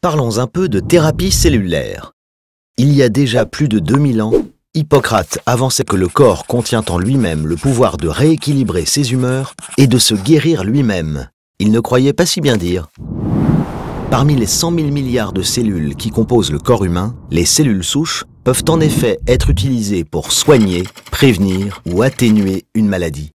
Parlons un peu de thérapie cellulaire. Il y a déjà plus de 2000 ans, Hippocrate avançait que le corps contient en lui-même le pouvoir de rééquilibrer ses humeurs et de se guérir lui-même. Il ne croyait pas si bien dire. Parmi les 100 000 milliards de cellules qui composent le corps humain, les cellules souches peuvent en effet être utilisées pour soigner, prévenir ou atténuer une maladie.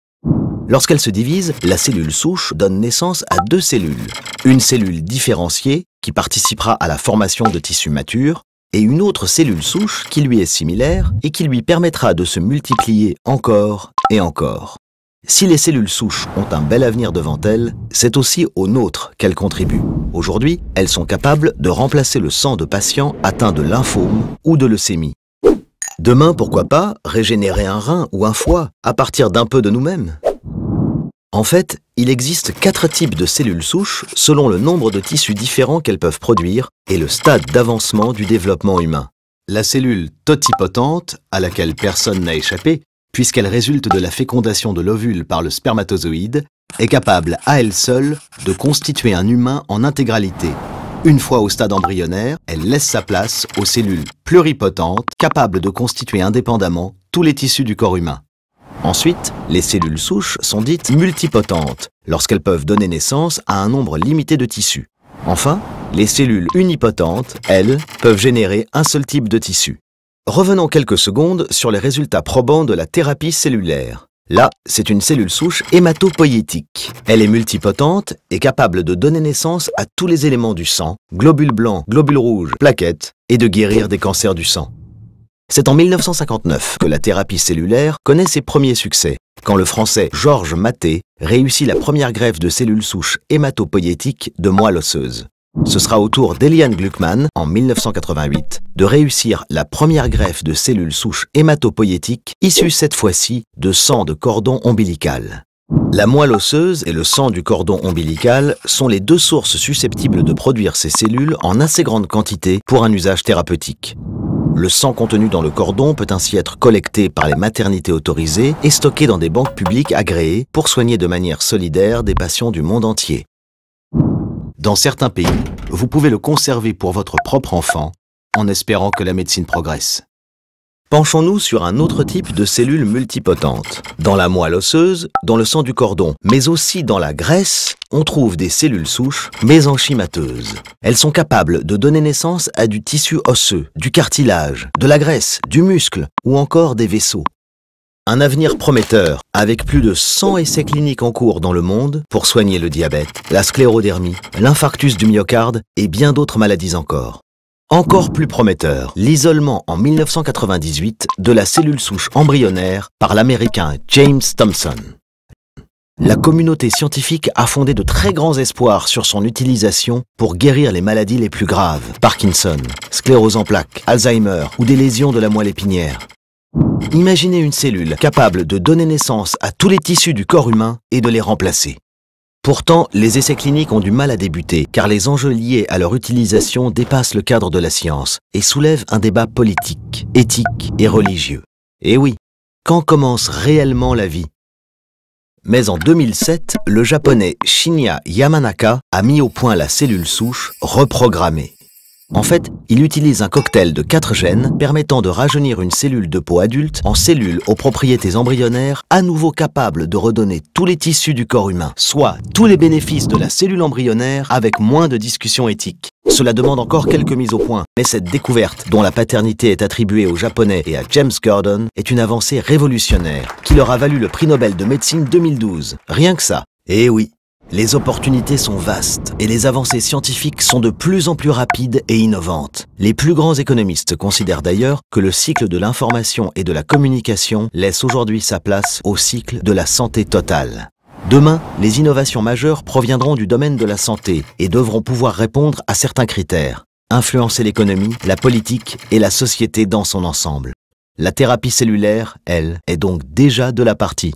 Lorsqu'elle se divise, la cellule souche donne naissance à deux cellules. Une cellule différenciée qui participera à la formation de tissus matures et une autre cellule souche qui lui est similaire et qui lui permettra de se multiplier encore et encore. Si les cellules souches ont un bel avenir devant elles, c'est aussi au nôtre qu'elles contribuent. Aujourd'hui, elles sont capables de remplacer le sang de patients atteints de lymphome ou de leucémie. Demain, pourquoi pas, régénérer un rein ou un foie à partir d'un peu de nous-mêmes? En fait, il existe 4 types de cellules souches selon le nombre de tissus différents qu'elles peuvent produire et le stade d'avancement du développement humain. La cellule totipotente, à laquelle personne n'a échappé, puisqu'elle résulte de la fécondation de l'ovule par le spermatozoïde, est capable à elle seule de constituer un humain en intégralité. Une fois au stade embryonnaire, elle laisse sa place aux cellules pluripotentes, capables de constituer indépendamment tous les tissus du corps humain. Ensuite, les cellules souches sont dites multipotentes, lorsqu'elles peuvent donner naissance à un nombre limité de tissus. Enfin, les cellules unipotentes, elles, peuvent générer un seul type de tissu. Revenons quelques secondes sur les résultats probants de la thérapie cellulaire. Là, c'est une cellule souche hématopoïétique. Elle est multipotente et capable de donner naissance à tous les éléments du sang, globules blancs, globules rouges, plaquettes, et de guérir des cancers du sang. C'est en 1959 que la thérapie cellulaire connaît ses premiers succès, quand le Français Georges Mathé réussit la première greffe de cellules souches hématopoïétiques de moelle osseuse. Ce sera au tour d'Eliane Gluckman, en 1988, de réussir la première greffe de cellules souches hématopoïétiques issues cette fois-ci de sang de cordon ombilical. La moelle osseuse et le sang du cordon ombilical sont les deux sources susceptibles de produire ces cellules en assez grande quantité pour un usage thérapeutique. Le sang contenu dans le cordon peut ainsi être collecté par les maternités autorisées et stocké dans des banques publiques agréées pour soigner de manière solidaire des patients du monde entier. Dans certains pays, vous pouvez le conserver pour votre propre enfant, en espérant que la médecine progresse. Penchons-nous sur un autre type de cellules multipotentes. Dans la moelle osseuse, dans le sang du cordon, mais aussi dans la graisse, on trouve des cellules souches mésenchymateuses. Elles sont capables de donner naissance à du tissu osseux, du cartilage, de la graisse, du muscle ou encore des vaisseaux. Un avenir prometteur, avec plus de 100 essais cliniques en cours dans le monde pour soigner le diabète, la sclérodermie, l'infarctus du myocarde et bien d'autres maladies encore. Encore plus prometteur, l'isolement en 1998 de la cellule souche embryonnaire par l'Américain James Thomson. La communauté scientifique a fondé de très grands espoirs sur son utilisation pour guérir les maladies les plus graves, Parkinson, sclérose en plaques, Alzheimer ou des lésions de la moelle épinière. Imaginez une cellule capable de donner naissance à tous les tissus du corps humain et de les remplacer. Pourtant, les essais cliniques ont du mal à débuter, car les enjeux liés à leur utilisation dépassent le cadre de la science et soulèvent un débat politique, éthique et religieux. Et oui, quand commence réellement la vie? Mais en 2007, le japonais Shinya Yamanaka a mis au point la cellule souche reprogrammée. En fait, il utilise un cocktail de 4 gènes permettant de rajeunir une cellule de peau adulte en cellule aux propriétés embryonnaires à nouveau capables de redonner tous les tissus du corps humain, soit tous les bénéfices de la cellule embryonnaire avec moins de discussions éthiques. Cela demande encore quelques mises au point, mais cette découverte, dont la paternité est attribuée aux Japonais et à James Gordon, est une avancée révolutionnaire qui leur a valu le prix Nobel de médecine 2012. Rien que ça. Et oui. Les opportunités sont vastes et les avancées scientifiques sont de plus en plus rapides et innovantes. Les plus grands économistes considèrent d'ailleurs que le cycle de l'information et de la communication laisse aujourd'hui sa place au cycle de la santé totale. Demain, les innovations majeures proviendront du domaine de la santé et devront pouvoir répondre à certains critères, influencer l'économie, la politique et la société dans son ensemble. La thérapie cellulaire, elle, est donc déjà de la partie.